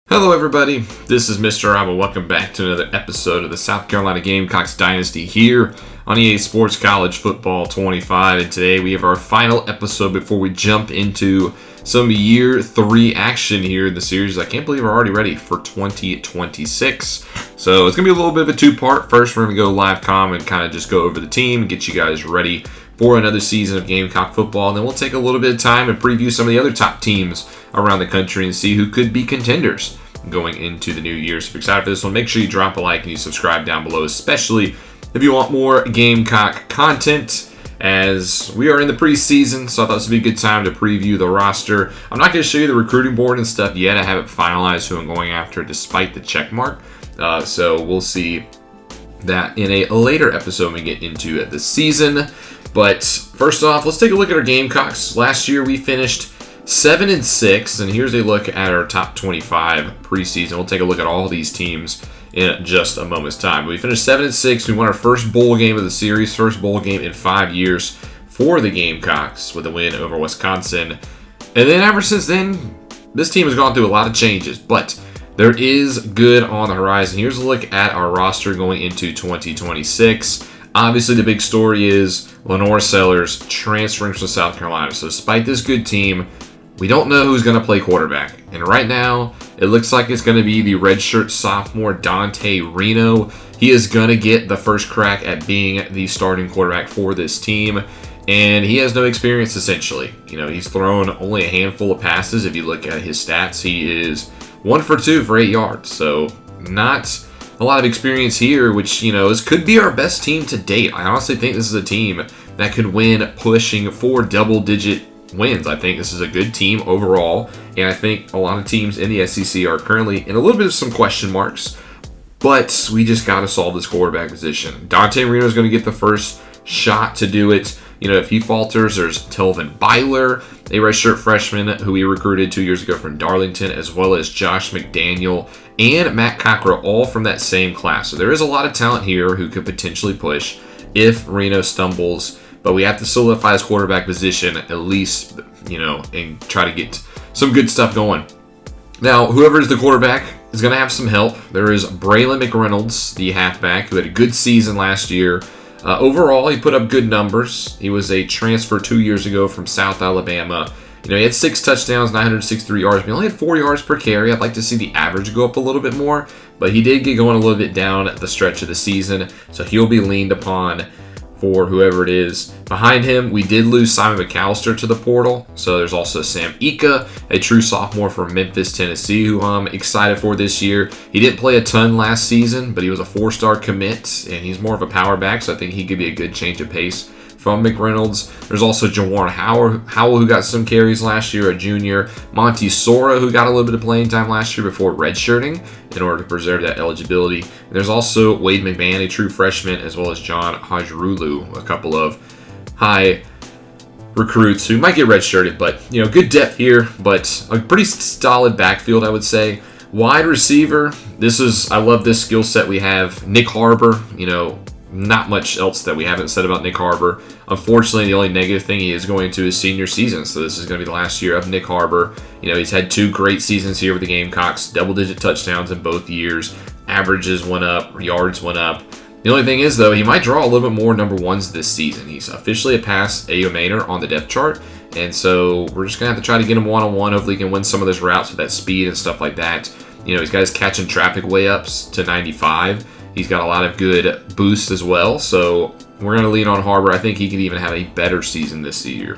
Hello everybody, this is Mr. Alma. Welcome back to another episode of the South Carolina Gamecocks Dynasty here on EA Sports College Football 25. And today we have our final episode before we jump into some Year 3 action here in the series. I can't believe we're already ready for 2026. So it's going to be a little bit of a two-part. First, we're going to go live comm and kind of just go over the team and get you guys ready for another season of Gamecock football. And then we'll take a little bit of time and preview some of the other top teams around the country and see who could be contenders going into the new year. So if you're excited for this one, make sure you drop a like and you subscribe down below, especially if you want more Gamecock content, as we are in the preseason. So I thought this would be a good time to preview the roster. I'm not going to show you the recruiting board and stuff yet. I haven't finalized who I'm going after despite the check mark. So we'll see that in a later episode when we get into the season. But first off, let's take a look at our Gamecocks. Last year we finished 7-6, and here's a look at our top 25 preseason. We'll take a look at all these teams in just a moment's time. We finished 7-6. We won our first bowl game of the series, first bowl game in 5 years for the Gamecocks with a win over Wisconsin. And then ever since then, this team has gone through a lot of changes, but there is good on the horizon. Here's a look at our roster going into 2026. Obviously, the big story is Lenore Sellers transferring from South Carolina. So despite this good team, we don't know who's going to play quarterback. And right now, it looks like it's going to be the redshirt sophomore Dante Reno. He is going to get the first crack at being the starting quarterback for this team. And he has no experience, essentially. You know, he's thrown only a handful of passes. If you look at his stats, he is 1 for 2 for 8 yards. So not a lot of experience here, which, you know, could be our best team to date. I honestly think this is a team that could win pushing for double-digit wins. I think this is a good team overall, and I think a lot of teams in the SEC are currently in a little bit of some question marks, but we just got to solve this quarterback position. Dante Reno is going to get the first shot to do it. You know, if he falters, there's Telvin Byler, a redshirt freshman who we recruited 2 years ago from Darlington, as well as Josh McDaniel and Matt Cockrell, all from that same class. So there is a lot of talent here who could potentially push if Reno stumbles, but we have to solidify his quarterback position at least, you know, and try to get some good stuff going. Now, whoever is the quarterback is going to have some help. There is Braylon McReynolds, the halfback, who had a good season last year. Overall, he put up good numbers. He was a transfer 2 years ago from South Alabama. You know, he had 6 touchdowns, 963 yards, but he only had 4 yards per carry. I'd like to see the average go up a little bit more, but he did get going a little bit down at the stretch of the season, so he'll be leaned upon for whoever it is. Behind him, we did lose Simon McAllister to the portal, so there's also Sam Ika, a true sophomore from Memphis, Tennessee, who I'm excited for this year. He didn't play a ton last season, but he was a 4-star commit, and he's more of a power back, so I think he could be a good change of pace from McReynolds. There's also Jawan Howell, who got some carries last year, a junior. Monty Sora, who got a little bit of playing time last year before redshirting in order to preserve that eligibility. And there's also Wade McMahon, a true freshman, as well as John Hajrulu, a couple of high recruits who might get redshirted, but, you know, good depth here, but a pretty solid backfield, I would say. Wide receiver, I love this skill set we have. Nick Harbor, you know, not much else that we haven't said about Nick Harbor. Unfortunately, the only negative thing, he is going into his senior season, so this is going to be the last year of Nick Harbor. You know, he's had 2 great seasons here with the Gamecocks, double-digit touchdowns in both years. Averages went up, yards went up. The only thing is, though, he might draw a little bit more number ones this season. He's officially past A.O. Maynor on the depth chart, and so we're just going to have to try to get him one-on-one. Hopefully he can win some of those routes with that speed and stuff like that. You know, he's got his catching traffic way ups to 95. He's got a lot of good boosts as well, so we're going to lean on Harbor. I think he could even have a better season this year.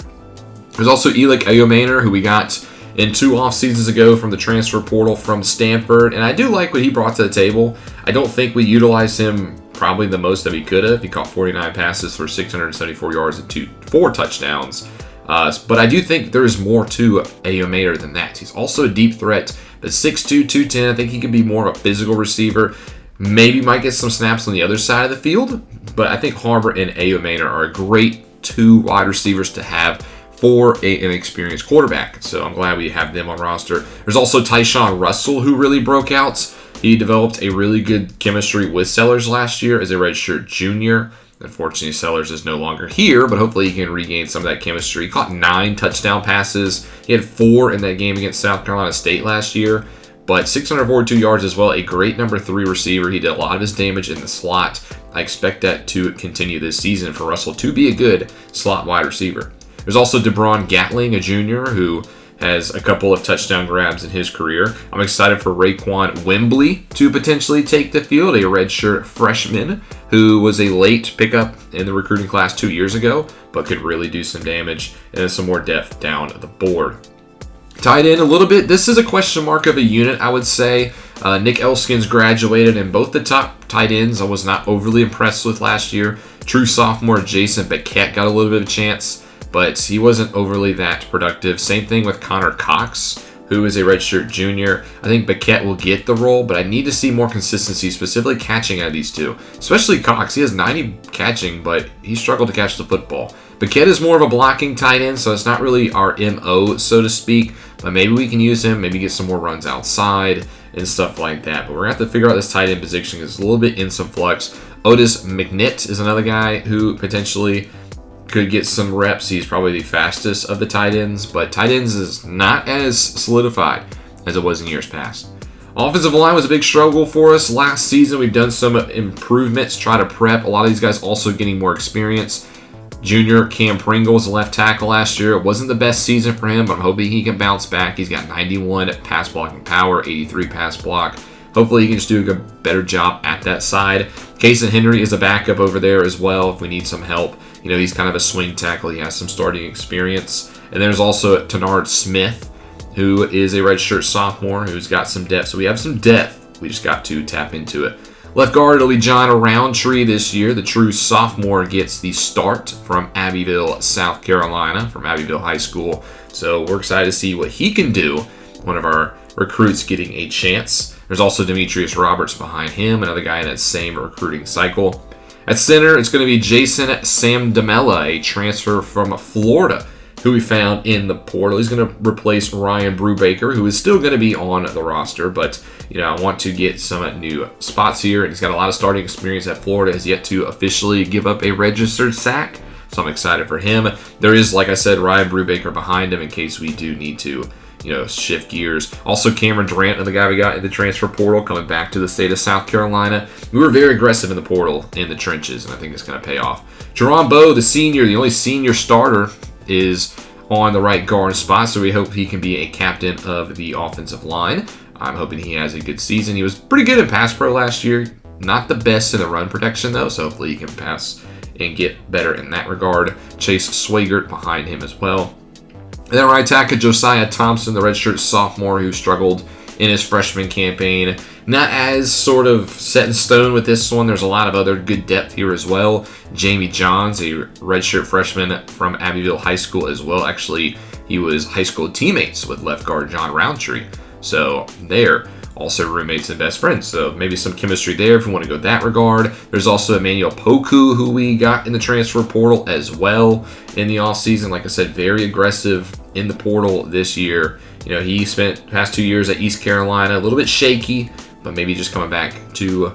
There's also Elick Ayomanor, who we got in 2 off seasons ago from the transfer portal from Stanford, and I do like what he brought to the table. I don't think we utilized him probably the most that we could have. He caught 49 passes for 674 yards and 4 touchdowns. But I do think there's more to Ayomanor than that. He's also a deep threat, but 6'2", 210. I think he could be more of a physical receiver. Maybe might get some snaps on the other side of the field, but I think Harbor and Ayomanor are a great 2 wide receivers to have for an experienced quarterback. So I'm glad we have them on roster. There's also Tyshawn Russell, who really broke out. He developed a really good chemistry with Sellers last year as a redshirt junior. Unfortunately, Sellers is no longer here, but hopefully he can regain some of that chemistry. He caught 9 touchdown passes. He had 4 in that game against South Carolina State last year. But 642 yards as well, a great number 3 receiver. He did a lot of his damage in the slot. I expect that to continue this season for Russell to be a good slot wide receiver. There's also DeBron Gatling, a junior, who has a couple of touchdown grabs in his career. I'm excited for Raekwon Wembley to potentially take the field, a redshirt freshman who was a late pickup in the recruiting class 2 years ago, but could really do some damage and some more depth down the board. Tight end a little bit. This is a question mark of a unit, I would say. Nick Elskins graduated, and both the top tight ends I was not overly impressed with last year. True sophomore Jason Beckett got a little bit of a chance, but he wasn't overly that productive. Same thing with Connor Cox, who is a redshirt junior. I think Beckett will get the role, but I need to see more consistency, specifically catching out of these two. Especially Cox. He has 90 catching, but he struggled to catch the football. Beckett is more of a blocking tight end, so it's not really our MO, so to speak. But maybe we can use him, maybe get some more runs outside and stuff like that. But we're going to have to figure out this tight end position. It's a little bit in some flux. Otis McNitt is another guy who potentially could get some reps. He's probably the fastest of the tight ends, but tight ends is not as solidified as it was in years past. Offensive line was a big struggle for us last season. We've done some improvements, try to prep. A lot of these guys also getting more experience. Junior Cam Pringle was a left tackle last year. It wasn't the best season for him, but I'm hoping he can bounce back. He's got 91 pass blocking power, 83 pass block. Hopefully he can just do a better job at that side. Kason Henry is a backup over there as well if we need some help. You know, he's kind of a swing tackle. He has some starting experience. And there's also Tenard Smith, who is a redshirt sophomore who's got some depth. So we have some depth. We just got to tap into it. Left guard, it'll be John Roundtree this year. The true sophomore gets the start from Abbeville, South Carolina, from Abbeville High School. So we're excited to see what he can do. One of our recruits getting a chance. There's also Demetrius Roberts behind him, another guy in that same recruiting cycle. At center, it's going to be Jason Samdamela, a transfer from Florida, who we found in the portal. He's going to replace Ryan Brubaker, who is still going to be on the roster, but I want to get some new spots here, and he's got a lot of starting experience at Florida. Has yet to officially give up a registered sack, so I'm excited for him. There is, like I said, Ryan Brubaker behind him in case we do need to shift gears. Also, Cameron Durant, the guy we got in the transfer portal, coming back to the state of South Carolina. We were very aggressive in the portal, in the trenches, and I think it's going to pay off. Jerron Bowe, the senior, the only senior starter, is on the right guard spot, so we hope he can be a captain of the offensive line. I'm hoping he has a good season. He was pretty good in pass pro last year. Not the best in the run protection, though, so hopefully he can pass and get better in that regard. Chase Swigert behind him as well. And then right tackle Josiah Thompson, the redshirt sophomore who struggled in his freshman campaign. Not as sort of set in stone with this one. There's a lot of other good depth here as well. Jamie Johns, a redshirt freshman from Abbeville High School as well. Actually, he was high school teammates with left guard John Roundtree. So they're also roommates and best friends. So maybe some chemistry there if we want to go that regard. There's also Emmanuel Poku, who we got in the transfer portal as well in the offseason. Like I said, very aggressive in the portal this year. He spent the past 2 years at East Carolina, a little bit shaky, but maybe just coming back to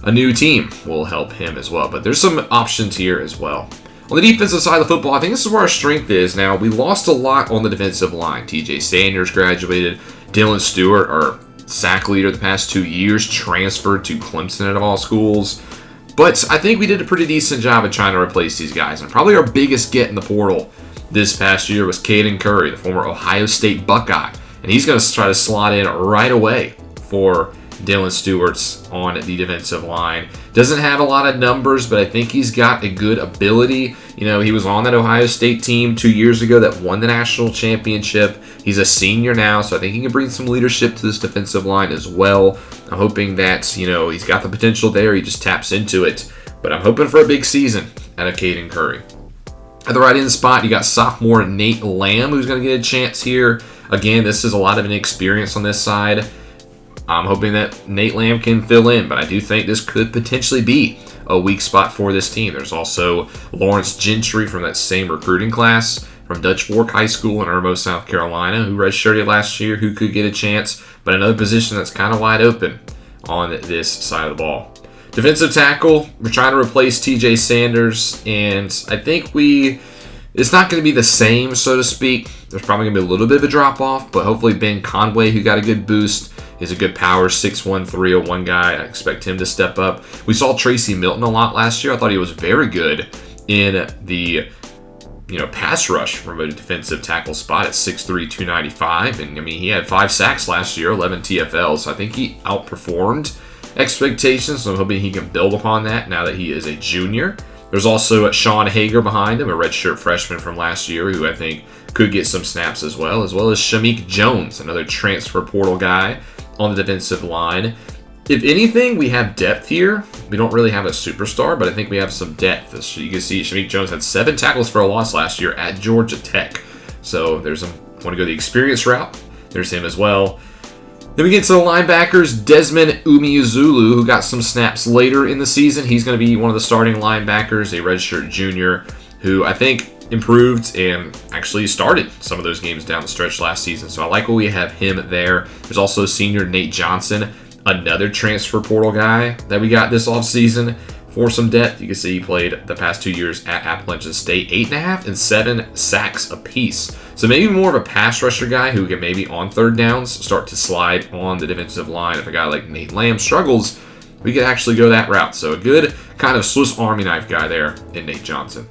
a new team will help him as well. But there's some options here as well. On the defensive side of the football, I think this is where our strength is. Now, we lost a lot on the defensive line. TJ Sanders graduated. Dylan Stewart, our sack leader the past 2 years, transferred to Clemson of all schools. But I think we did a pretty decent job of trying to replace these guys. And probably our biggest get in the portal this past year was Caden Curry, the former Ohio State Buckeye. And he's going to try to slot in right away for Dylan Stewart's on the defensive line. Doesn't have a lot of numbers, but I think he's got a good ability. He was on that Ohio State team 2 years ago that won the national championship. He's a senior now, so I think he can bring some leadership to this defensive line as well. I'm hoping that, he's got the potential there. He just taps into it. But I'm hoping for a big season out of Caden Curry. At the right end spot, you got sophomore Nate Lamb, who's going to get a chance here. Again, this is a lot of inexperience on this side. I'm hoping that Nate Lamb can fill in, but I do think this could potentially be a weak spot for this team. There's also Lawrence Gentry from that same recruiting class from Dutch Fork High School in Irmo, South Carolina, who redshirted last year, who could get a chance, but another position that's kind of wide open on this side of the ball. Defensive tackle, we're trying to replace TJ Sanders, and I think it's not going to be the same, so to speak. There's probably going to be a little bit of a drop-off, but hopefully Ben Conway, who got a good boost He's a good power, 6'1", 301 guy. I expect him to step up. We saw Tracy Milton a lot last year. I thought he was very good in the pass rush from a defensive tackle spot at 6'3", 295. And, he had 5 sacks last year, 11 TFLs. So I think he outperformed expectations. So I'm hoping he can build upon that now that he is a junior. There's also Sean Hager behind him, a redshirt freshman from last year who I think could get some snaps as well as Shameik Jones, another transfer portal guy on the defensive line. If anything, we have depth here. We don't really have a superstar, but I think we have some depth. As you can see, Shameik Jones had 7 tackles for a loss last year at Georgia Tech. So there's want to go the experience route. There's him as well. Then we get to the linebackers, Desmond Umeozulu, who got some snaps later in the season. He's going to be one of the starting linebackers, a redshirt junior, who I think improved and actually started some of those games down the stretch last season. So I like what we have him there. There's also senior Nate Johnson, another transfer portal guy that we got this offseason for some depth. You can see he played the past 2 years at Appalachian State, 8.5 and 7 sacks apiece. So maybe more of a pass rusher guy who can maybe on third downs start to slide on the defensive line. If a guy like Nate Lamb struggles, we could actually go that route. So a good kind of Swiss Army knife guy there in Nate Johnson.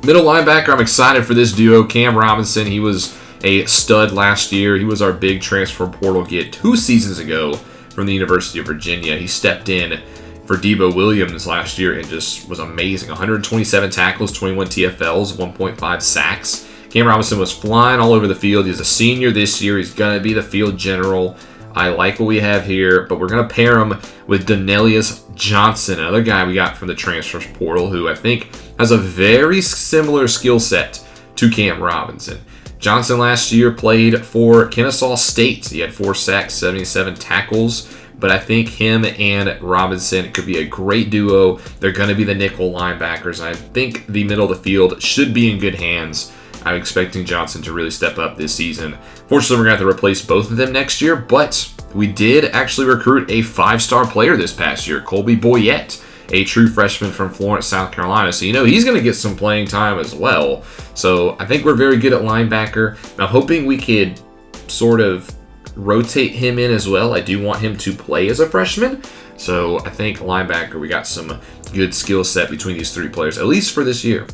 Middle linebacker, I'm excited for this duo. Cam Robinson, he was a stud last year. He was our big transfer portal get 2 seasons ago from the University of Virginia. He stepped in for Debo Williams last year and just was amazing. 127 tackles, 21 TFLs, 1.5 sacks. Cam Robinson was flying all over the field. He's a senior this year. He's going to be the field general. I like what we have here, but we're going to pair him with Donnelius Johnson, another guy we got from the transfer portal who I think has a very similar skill set to Cam Robinson. Johnson last year played for Kennesaw State. He had 4 sacks, 77 tackles. But I think him and Robinson could be a great duo. They're going to be the nickel linebackers. I think the middle of the field should be in good hands. I'm expecting Johnson to really step up this season. Fortunately, we're going to have to replace both of them next year. But we did actually recruit a 5-star player this past year, Colby Boyette, a true freshman from Florence, South Carolina. So, he's going to get some playing time as well. So I think we're very good at linebacker. I'm hoping we could sort of rotate him in as well. I do want him to play as a freshman. So I think linebacker, we got some good skill set between these 3 players, at least for this year.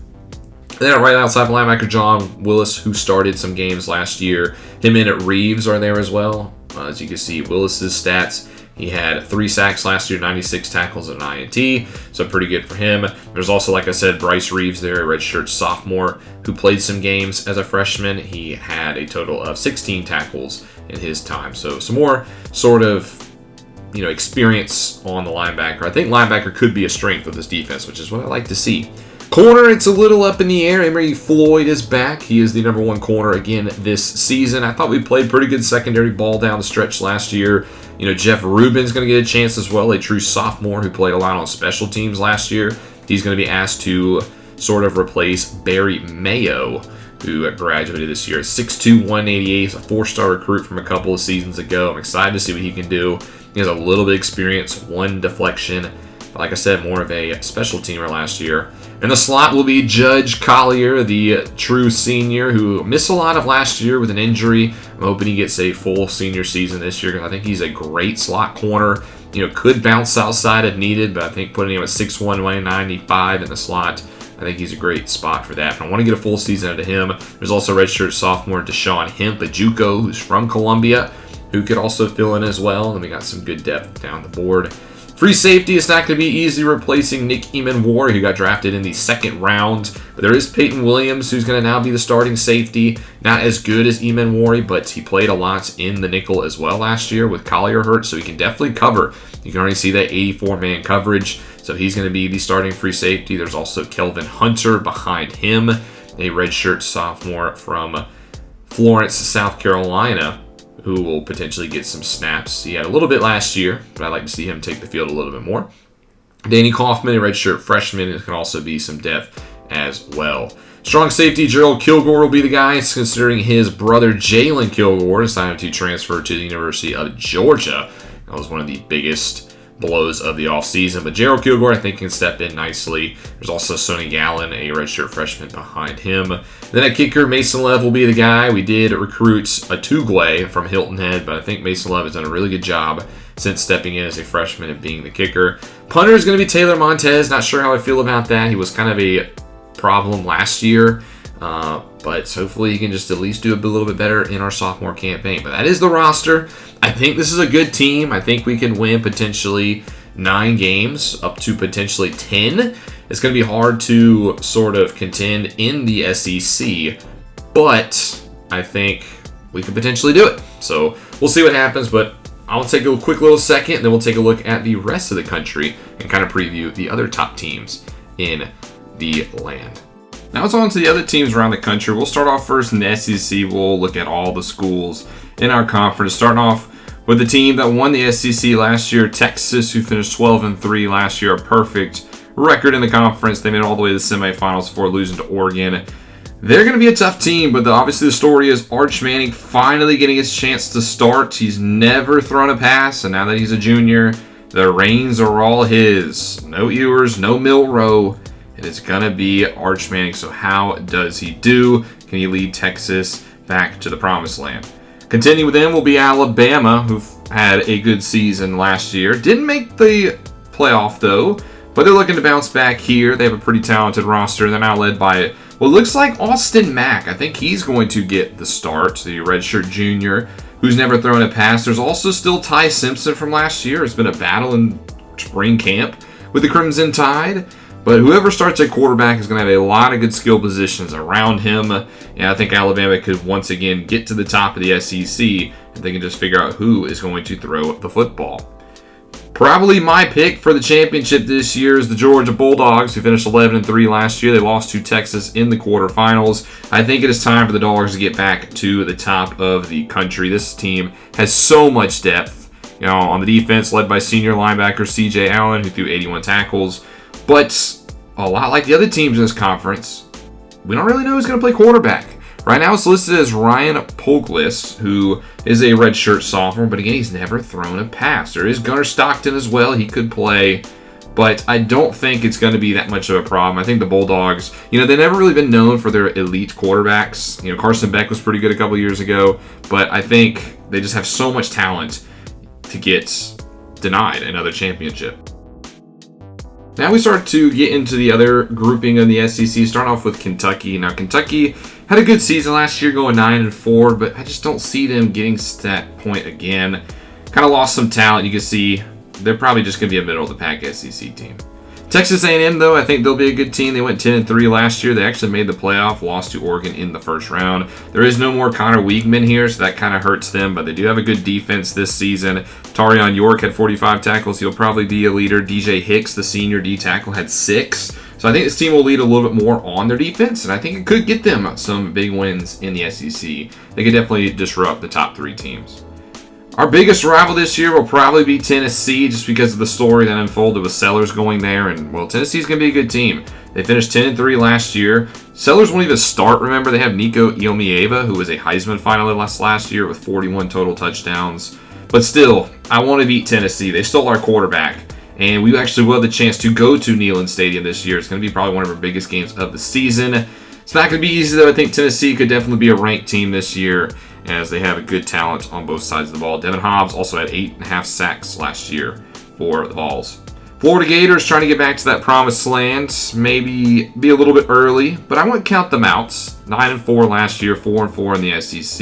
Then right outside linebacker, John Willis, who started some games last year. Him and Reeves are there as well. As you can see, Willis's stats. He had 3 sacks last year, 96 tackles and an INT, so pretty good for him. There's also, like I said, Bryce Reeves there, a redshirt sophomore, who played some games as a freshman. He had a total of 16 tackles in his time. So some more sort of, experience on the linebacker. I think linebacker could be a strength of this defense, which is what I like to see. Corner, it's a little up in the air. Emory Floyd is back. He is the number 1 corner again this season. I thought we played pretty good secondary ball down the stretch last year. Jeff Rubin's going to get a chance as well, a true sophomore who played a lot on special teams last year. He's going to be asked to sort of replace Barry Mayo, who graduated this year. 6'2", 188. He's a 4-star recruit from a couple of seasons ago. I'm excited to see what he can do. He has a little bit of experience, 1 deflection. But like I said, more of a special teamer last year. In the slot will be Judge Collier, the true senior who missed a lot of last year with an injury. I'm hoping he gets a full senior season this year because I think he's a great slot corner. Could bounce outside if needed, but I think putting him at 6'1", 195 in the slot, I think he's a great spot for that. And I want to get a full season out of him. There's also redshirt sophomore Deshaun Hemp, a JUCO who's from Columbia, who could also fill in as well. And we got some good depth down the board. Free safety, it's not going to be easy replacing Nick Eamon-Ward, who got drafted in the 2nd round. But there is Peyton Williams, who's going to now be the starting safety. Not as good as Eamon-Ward, but he played a lot in the nickel as well last year with Collier hurt, so he can definitely cover. You can already see that 84-man coverage, so he's going to be the starting free safety. There's also Kelvin Hunter behind him, a redshirt sophomore from Florence, South Carolina, who will potentially get some snaps. He had a little bit last year, but I'd like to see him take the field a little bit more. Danny Kaufman, a redshirt freshman, and can also be some depth as well. Strong safety, Gerald Kilgore will be the guy, considering his brother Jalen Kilgore decided to transfer to the University of Georgia. That was one of the biggest blows of the offseason. But Gerald Kilgore, I think, can step in nicely. There's also Sonny Gallen, a redshirt freshman, behind him. Then at kicker, Mason Lev will be the guy. We did recruit a Tugway from Hilton Head, but I think Mason Lev has done a really good job since stepping in as a freshman and being the kicker. Punter is going to be Taylor Montez. Not sure how I feel about that. He was kind of a problem last year. But hopefully he can just at least do a little bit better in our sophomore campaign. But that is the roster. I think this is a good team. I think we can win potentially 9 games, up to potentially 10. It's going to be hard to sort of contend in the SEC, but I think we could potentially do it. So we'll see what happens, but I'll take a quick little second, and then we'll take a look at the rest of the country and kind of preview the other top teams in the land. Now it's on to the other teams around the country. We'll start off first in the SEC. We'll look at all the schools in our conference. Starting off with the team that won the SEC last year, Texas, who finished 12-3 last year. A perfect record in the conference. They made it all the way to the semifinals before losing to Oregon. They're going to be a tough team, but obviously the story is Arch Manning finally getting his chance to start. He's never thrown a pass, and now that he's a junior, the reins are all his. No Ewers, no Milroe. It is going to be Arch Manning. So how does he do? Can he lead Texas back to the promised land? Continuing with them will be Alabama, who had a good season last year. Didn't make the playoff, though, but they're looking to bounce back here. They have a pretty talented roster. They're now led by what looks like Austin Mack. I think he's going to get the start, the redshirt junior, who's never thrown a pass. There's also still Ty Simpson from last year. It's been a battle in spring camp with the Crimson Tide. But whoever starts at quarterback is going to have a lot of good skill positions around him. And I think Alabama could once again get to the top of the SEC if they can just figure out who is going to throw the football. Probably my pick for the championship this year is the Georgia Bulldogs, who finished 11-3 last year. They lost to Texas in the quarterfinals. I think it is time for the Dogs to get back to the top of the country. This team has so much depth. You know, on the defense, led by senior linebacker C.J. Allen, who threw 81 tackles. But a lot like the other teams in this conference, we don't really know who's going to play quarterback. Right now it's listed as Ryan Poglis, who is a redshirt sophomore, but again, he's never thrown a pass. There is Gunnar Stockton as well. He could play, but I don't think it's going to be that much of a problem. I think the Bulldogs, they've never really been known for their elite quarterbacks. Carson Beck was pretty good a couple years ago, but I think they just have so much talent to get denied another championship. Now we start to get into the other grouping of the SEC, starting off with Kentucky. Now, Kentucky had a good season last year, going 9-4, but I just don't see them getting to that point again. Kind of lost some talent. You can see they're probably just going to be a middle-of-the-pack SEC team. Texas A&M, though, I think they'll be a good team. They went 10-3 last year. They actually made the playoff, lost to Oregon in the first round. There is no more Connor Weigman here, so that kind of hurts them, but they do have a good defense this season. Tarion York had 45 tackles. He'll probably be a leader. DJ Hicks, the senior D-tackle, had 6. So I think this team will lead a little bit more on their defense, and I think it could get them some big wins in the SEC. They could definitely disrupt the top 3 teams. Our biggest rival this year will probably be Tennessee, just because of the story that unfolded with Sellers going there. And, well, Tennessee's going to be a good team. They finished 10-3 last year. Sellers won't even start. Remember, they have Nico Iomieva, who was a Heisman finalist last year with 41 total touchdowns. But still, I want to beat Tennessee. They stole our quarterback. And we actually will have the chance to go to Neyland Stadium this year. It's going to be probably one of our biggest games of the season. It's not going to be easy, though. I think Tennessee could definitely be a ranked team this year, as they have a good talent on both sides of the ball. Devin Hobbs also had 8.5 sacks last year for the Vols. Florida Gators trying to get back to that promised land. Maybe be a little bit early, but I wouldn't count them out. 9-4 last year, 4-4 in the SEC.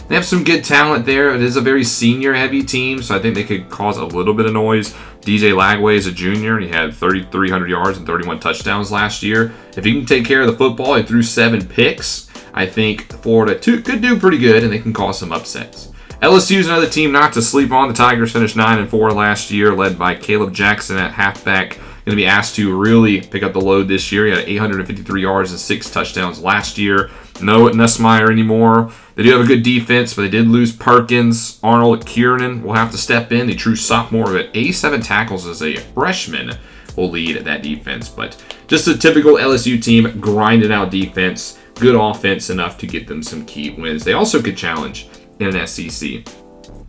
They have some good talent there. It is a very senior-heavy team, so I think they could cause a little bit of noise. DJ Lagway is a junior. He had 3,300 yards and 31 touchdowns last year. If he can take care of the football, he threw 7 picks. I think Florida could do pretty good, and they can cause some upsets. LSU is another team not to sleep on. The Tigers finished 9-4 last year, led by Caleb Jackson at halfback. Going to be asked to really pick up the load this year. He had 853 yards and 6 touchdowns last year. No Nussmeier anymore. They do have a good defense, but they did lose Perkins. Arnold Kiernan will have to step in. The true sophomore with 87 tackles as a freshman will lead that defense. But just a typical LSU team, grinding out defense. Good offense enough to get them some key wins. They also could challenge in an SEC.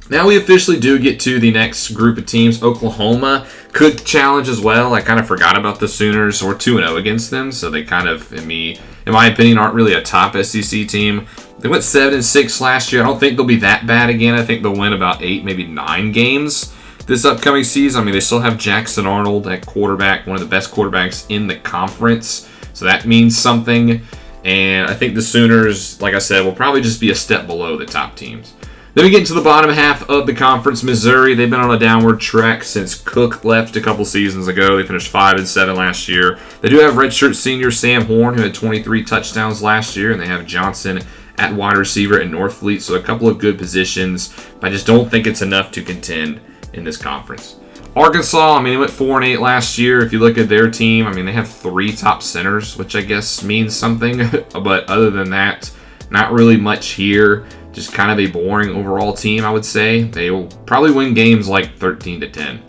Now we officially do get to the next group of teams. Oklahoma could challenge as well. I kind of forgot about the Sooners. We're 2-0 against them, so they kind of, in my opinion, aren't really a top SEC team. They went 7-6 last year. I don't think they'll be that bad again. I think they'll win about 8, maybe 9 games this upcoming season. I mean, they still have Jackson Arnold at quarterback, one of the best quarterbacks in the conference. So that means something. And I think the Sooners, like I said, will probably just be a step below the top teams. Then we get into the bottom half of the conference. Missouri, they've been on a downward track since Cook left a couple seasons ago. They finished 5-7 last year. They do have redshirt senior Sam Horn, who had 23 touchdowns last year, and they have Johnson at wide receiver at Northfleet, so a couple of good positions. But I just don't think it's enough to contend in this conference. Arkansas, they went 4-8 last year. If you look at their team, they have 3 top centers, which I guess means something. But other than that, not really much here. Just kind of a boring overall team, I would say. They will probably win games like 13-10.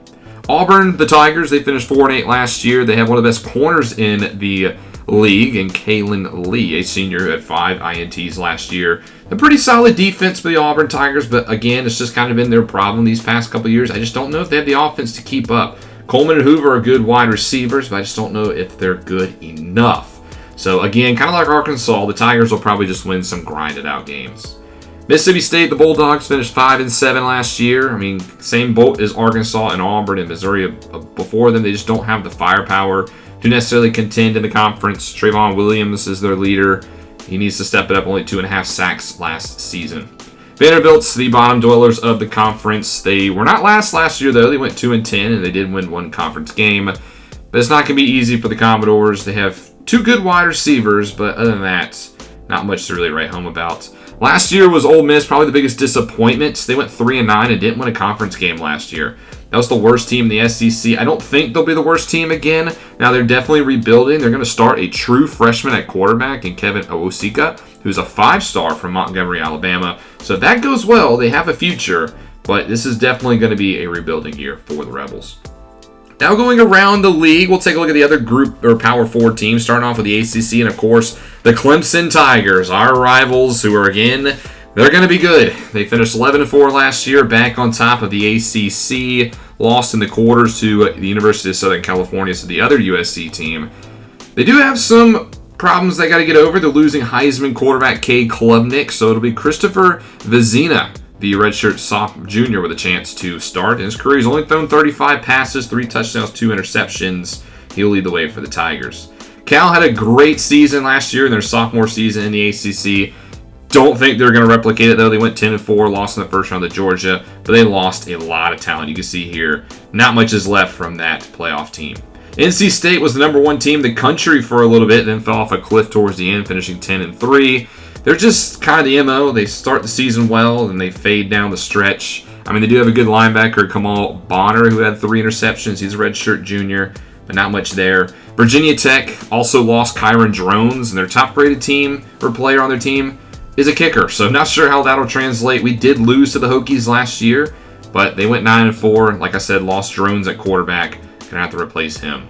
Auburn, the Tigers, they finished 4-8 last year. They have one of the best corners in the league, and Kalen Lee, a senior who had 5 INTs last year. A pretty solid defense for the Auburn Tigers, but again, it's just kind of been their problem these past couple years. I just don't know if they have the offense to keep up. Coleman and Hoover are good wide receivers, but I just don't know if they're good enough. So again, kind of like Arkansas, the Tigers will probably just win some grinded out games. Mississippi State, the Bulldogs, finished 5-7 last year. Same boat as Arkansas and Auburn and Missouri before them. They just don't have the firepower to necessarily contend in the conference. Trayvon Williams is their leader. He needs to step it up. Only 2.5 sacks last season. Vanderbilt's the bottom dwellers of the conference. They were not last year, though. They went 2-10, and they did win 1 conference game. But it's not going to be easy for the Commodores. They have 2 good wide receivers, but other than that, not much to really write home about. Last year was Ole Miss, probably the biggest disappointment. They went 3-9 and didn't win a conference game last year. That was the worst team in the SEC. I don't think they'll be the worst team again. Now, they're definitely rebuilding. They're going to start a true freshman at quarterback in Kevin Owosika, who's a 5-star from Montgomery, Alabama. So if that goes well, they have a future, but this is definitely going to be a rebuilding year for the Rebels. Now going around the league, we'll take a look at the other group or Power 4 teams, starting off with the ACC and, of course, the Clemson Tigers, our rivals, who are, again, they're going to be good. They finished 11-4 last year, back on top of the ACC, lost in the quarters to the University of Southern California, so the other USC team. They do have some problems they got to get over. They're losing Heisman quarterback Cade Klubnik, so it'll be Christopher Vezina, the redshirt junior, with a chance to start. In his career, he's only thrown 35 passes, 3 touchdowns, 2 interceptions. He'll lead the way for the Tigers. Cal had a great season last year in their sophomore season in the ACC. Don't think they're going to replicate it, though. They went 10-4, lost in the first round to Georgia, but they lost a lot of talent. You can see here, not much is left from that playoff team. NC State was the number 1 team in the country for a little bit, then fell off a cliff towards the end, finishing 10-3. They're just kind of the MO. They start the season well, and they fade down the stretch. They do have a good linebacker, Kamal Bonner, who had 3 interceptions. He's a redshirt junior, but not much there. Virginia Tech also lost Kyron Drones, and their top-rated team or player on their team is a kicker. So I'm not sure how that'll translate. We did lose to the Hokies last year, but they went 9-4. Like I said, lost Drones at quarterback. Going to have to replace him.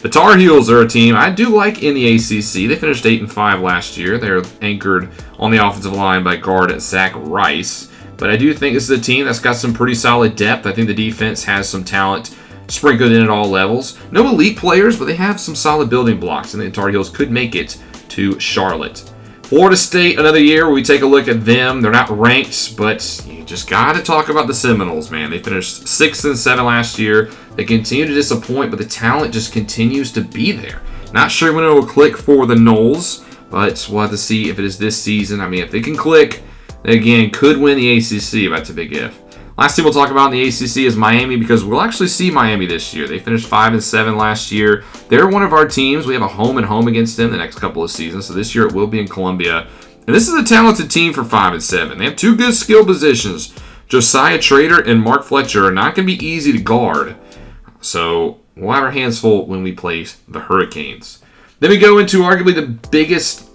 The Tar Heels are a team I do like in the ACC. They finished 8-5 last year. They're anchored on the offensive line by guard Zach Rice. But I do think this is a team that's got some pretty solid depth. I think the defense has some talent sprinkled in at all levels. No elite players, but they have some solid building blocks, and the Tar Heels could make it to Charlotte. Florida State, another year where we take a look at them. They're not ranked, but you just got to talk about the Seminoles, man. They finished 6-7 last year. They continue to disappoint, but the talent just continues to be there. Not sure when it will click for the Noles, but we'll have to see if it is this season. If they can click, they again could win the ACC, but that's a big if. Last team we'll talk about in the ACC is Miami, because we'll actually see Miami this year. They finished 5-7 last year. They're one of our teams. We have a home and home against them the next couple of seasons, so this year it will be in Columbia. And this is a talented team for 5-7. They have 2 good skill positions. Josiah Trader and Mark Fletcher are not going to be easy to guard. So we'll have our hands full when we play the Hurricanes. Then we go into arguably the biggest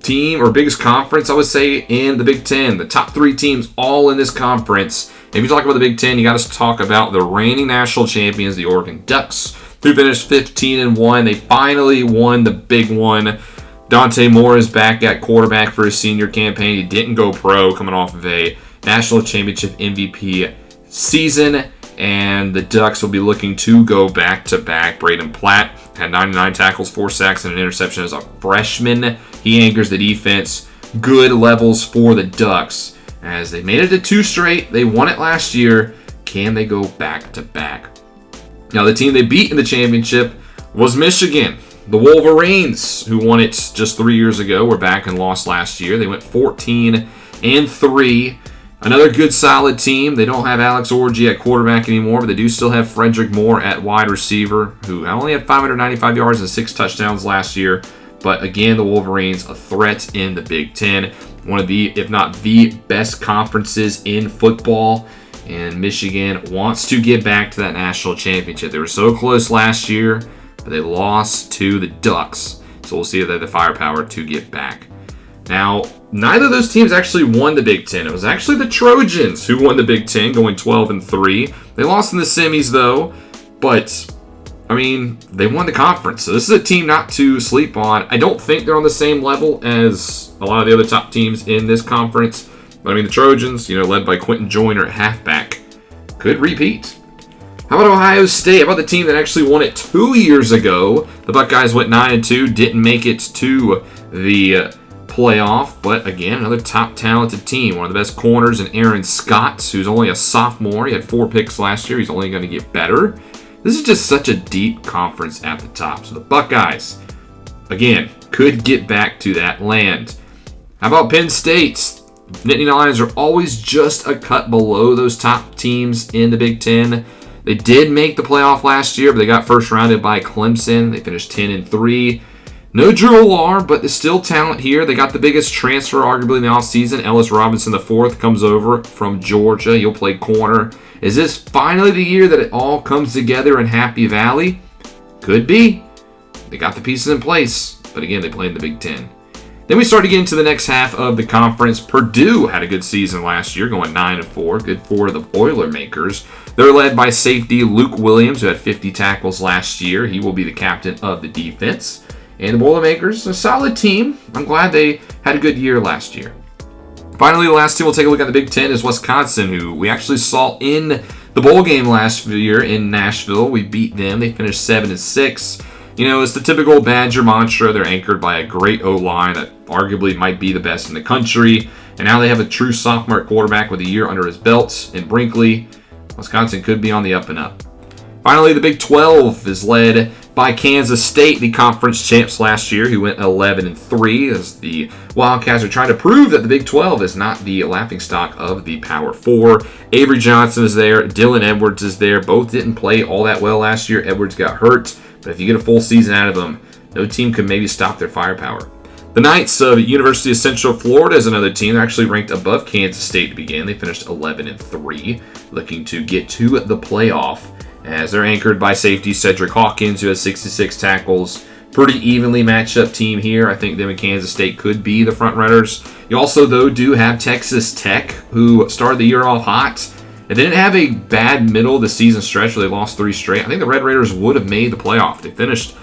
team or biggest conference, I would say, in the Big Ten. The top 3 teams all in this conference. If you talk about the Big Ten, you got to talk about the reigning national champions, the Oregon Ducks, who finished 15-1. They finally won the big one. Dante Moore is back at quarterback for his senior campaign. He didn't go pro, coming off of a national championship MVP season. And the Ducks will be looking to go back-to-back. Braden Platt had 99 tackles, 4 sacks, and an interception as a freshman. He anchors the defense. Good levels for the Ducks as they made it to 2 straight. They won it last year. Can they go back-to-back? Now, the team they beat in the championship was Michigan. The Wolverines, who won it just 3 years ago, were back and lost last year. They went 14-3. Another good, solid team. They don't have Alex Orji at quarterback anymore, but they do still have Frederick Moore at wide receiver, who only had 595 yards and 6 touchdowns last year. But again, the Wolverines, a threat in the Big Ten. One of the, if not the best conferences in football. And Michigan wants to get back to that national championship. They were so close last year, but they lost to the Ducks. So we'll see if they have the firepower to get back. Now, neither of those teams actually won the Big Ten. It was actually the Trojans who won the Big Ten, going 12-3. They lost in the semis, though. But, I mean, they won the conference. So this is a team not to sleep on. I don't think they're on the same level as a lot of the other top teams in this conference. But, I mean, the Trojans, led by Quentin Joyner at halfback, could repeat. How about Ohio State? How about the team that actually won it 2 years ago? The Buckeyes went 9-2, didn't make it to the playoff, but again, another top talented team. One of the best corners in Aaron Scott, who's only a sophomore. He had 4 picks last year. He's only going to get better. This is just such a deep conference at the top. So the Buckeyes, again, could get back to that land. How about Penn State? Nittany Lions are always just a cut below those top teams in the Big Ten. They did make the playoff last year, but they got first rounded by Clemson. They finished 10-3. No Drew Allar, but there's still talent here. They got the biggest transfer arguably in the offseason. Ellis Robinson IV comes over from Georgia. He'll play corner. Is this finally the year that it all comes together in Happy Valley? Could be. They got the pieces in place, but again, they play in the Big Ten. Then we start to get into the next half of the conference. Purdue had a good season last year, going 9-4. Good for the Boilermakers. They're led by safety Luke Williams, who had 50 tackles last year. He will be the captain of the defense. And the Boilermakers, a solid team. I'm glad they had a good year last year. Finally, the last team we'll take a look at the Big Ten is Wisconsin, who we actually saw in the bowl game last year in Nashville. We beat them. They finished 7-6. It's the typical Badger mantra. They're anchored by a great O-line that arguably might be the best in the country. And now they have a true sophomore quarterback with a year under his belt in Brinkley. Wisconsin could be on the up and up. Finally, the Big 12 is led by Kansas State, the conference champs last year, who went 11-3 as the Wildcats are trying to prove that the Big 12 is not the laughingstock of the Power 4. Avery Johnson is there. Dylan Edwards is there. Both didn't play all that well last year. Edwards got hurt, but if you get a full season out of them, no team could maybe stop their firepower. The Knights of University of Central Florida is another team. They're actually ranked above Kansas State to begin. They finished 11-3, looking to get to the playoff, as they're anchored by safety Cedric Hawkins, who has 66 tackles. Pretty evenly matched up team here. I think them and Kansas State could be the front runners. You also, though, do have Texas Tech, who started the year off hot. They didn't have a bad middle of the season stretch where they lost 3 straight. I think the Red Raiders would have made the playoff. They finished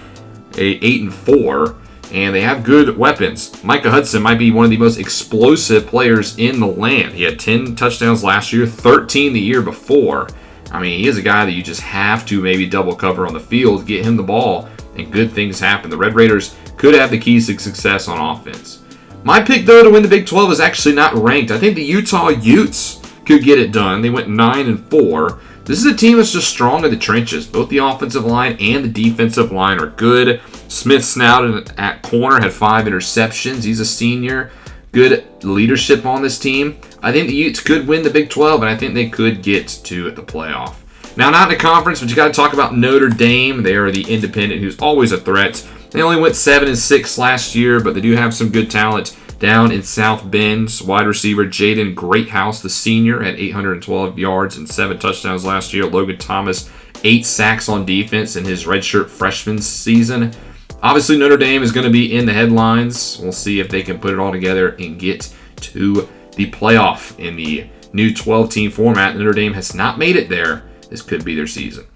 8-4, and they have good weapons. Micah Hudson might be one of the most explosive players in the land. He had 10 touchdowns last year, 13 the year before. I mean, he is a guy that you just have to maybe double cover on the field, get him the ball, and good things happen. The Red Raiders could have the keys to success on offense. My pick, though, to win the Big 12 is actually not ranked. I think the Utah Utes could get it done. They went 9-4. This is a team that's just strong in the trenches. Both the offensive line and the defensive line are good. Smith Snowden at corner had 5 interceptions. He's a senior. Good leadership on this team. I think the Utes could win the Big 12, and I think they could get to the playoff. Now, not in the conference, but you got to talk about Notre Dame. They are the independent, who's always a threat. They only went 7-6 last year, but they do have some good talent down in South Bend. Wide receiver Jaden Greathouse, the senior, had 812 yards and 7 touchdowns last year. Logan Thomas, 8 sacks on defense in his redshirt freshman season. Obviously, Notre Dame is going to be in the headlines. We'll see if they can put it all together and get to the playoff in the new 12-team format. Notre Dame has not made it there. This could be their season.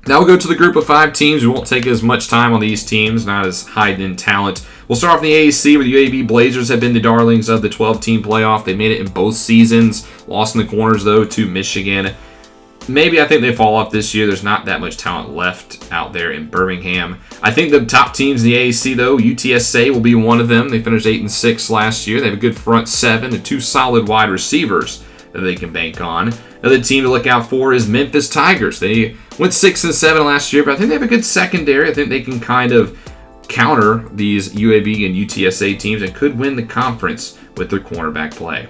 Now we'll go to the group of 5 teams. We won't take as much time on these teams, not as high in talent. We'll start off in the AAC, where the UAB Blazers have been the darlings of the 12-team playoff. They made it in both seasons. Lost in the corners, though, to Michigan. Maybe I think they fall off this year. There's not that much talent left out there in Birmingham. I think the top teams in the AAC, though, UTSA will be one of them. They finished 8-6 last year. They have a good front seven and 2 solid wide receivers that they can bank on. Another team to look out for is Memphis Tigers. They went 6-7 last year, but I think they have a good secondary. I think they can kind of counter these UAB and UTSA teams and could win the conference with their cornerback play.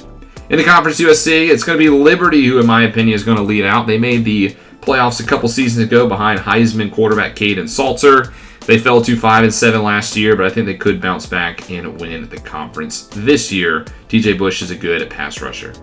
In the Conference USA, it's going to be Liberty who, in my opinion, is going to lead out. They made the playoffs a couple seasons ago behind Heisman quarterback Caden Salter. They fell to 5-7 last year, but I think they could bounce back and win the conference this year. TJ Bush is a good pass rusher.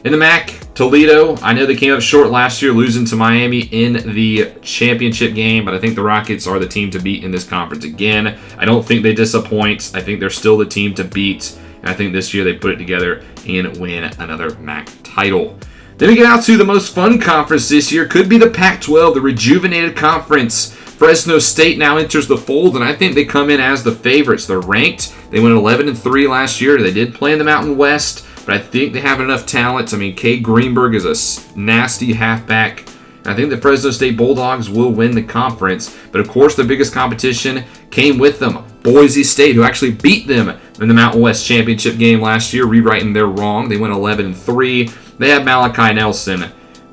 In the MAC, Toledo, I know they came up short last year, losing to Miami in the championship game, but I think the Rockets are the team to beat in this conference again. I don't think they disappoint. I think they're still the team to beat. And I think this year they put it together and win another MAC title. Then we get out to the most fun conference this year. Could be the Pac-12, the rejuvenated conference. Fresno State now enters the fold, and I think they come in as the favorites. They're ranked. They went 11-3 last year. They did play in the Mountain West, but I think they have enough talent. I mean, Cade Greenberg is a nasty halfback. I think the Fresno State Bulldogs will win the conference. But, of course, their biggest competition came with them. Boise State, who actually beat them in the Mountain West Championship game last year, rewriting their wrong. They went 11-3. They have Malachi Nelson.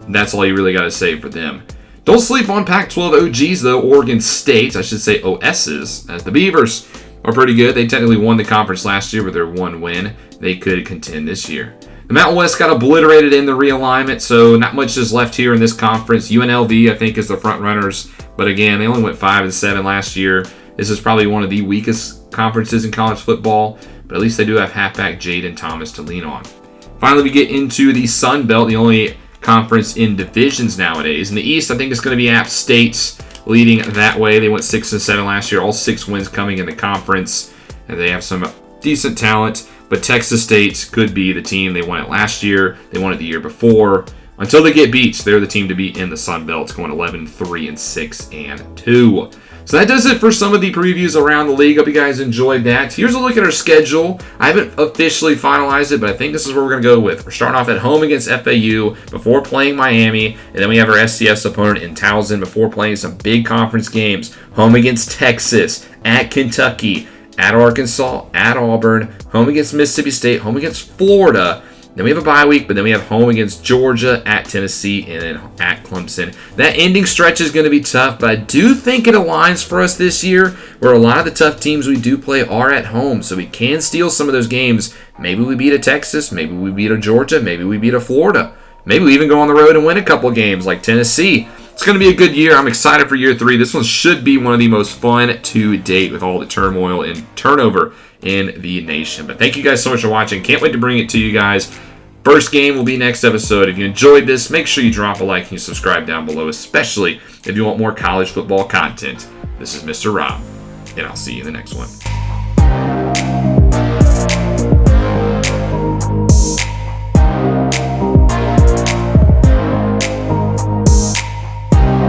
That's all you really got to say for them. Don't sleep on Pac-12 OGs, though. Oregon State, I should say OSs, as the Beavers are pretty good. They technically won the conference last year with their one win. They could contend this year. The Mountain West got obliterated in the realignment, so not much is left here in this conference. UNLV, I think, is the front runners. But again, they only went 5-7 last year. This is probably one of the weakest conferences in college football, but at least they do have halfback Jaden Thomas to lean on. Finally, we get into the Sun Belt, the only conference in divisions nowadays. In the East, I think it's going to be App State leading that way. They went 6-7 last year, all 6 wins coming in the conference, and they have some decent talent. But Texas State could be the team. They won it last year. They won it the year before. Until they get beat, they're the team to beat in the Sun Belt, going 11-3-6-2. So that does it for some of the previews around the league. Hope you guys enjoyed that. Here's a look at our schedule. I haven't officially finalized it, but I think this is where we're going to go with. We're starting off at home against FAU before playing Miami, and then we have our SCS opponent in Towson before playing some big conference games. Home against Texas, at Kentucky, at Arkansas, at Auburn, home against Mississippi State, home against Florida. Then we have a bye week, but then we have home against Georgia, at Tennessee, and then at Clemson. That ending stretch is going to be tough, but I do think it aligns for us this year, where a lot of the tough teams we do play are at home, so we can steal some of those games. Maybe we beat a Texas, maybe we beat a Georgia, maybe we beat a Florida. Maybe we even go on the road and win a couple of games like Tennessee. It's going to be a good year. I'm excited for year 3. This one should be one of the most fun to date with all the turmoil and turnover in the nation. But thank you guys so much for watching. Can't wait to bring it to you guys. First game will be next episode. If you enjoyed this, make sure you drop a like and you subscribe down below, especially if you want more college football content. This is Mr. Rob, and I'll see you in the next one.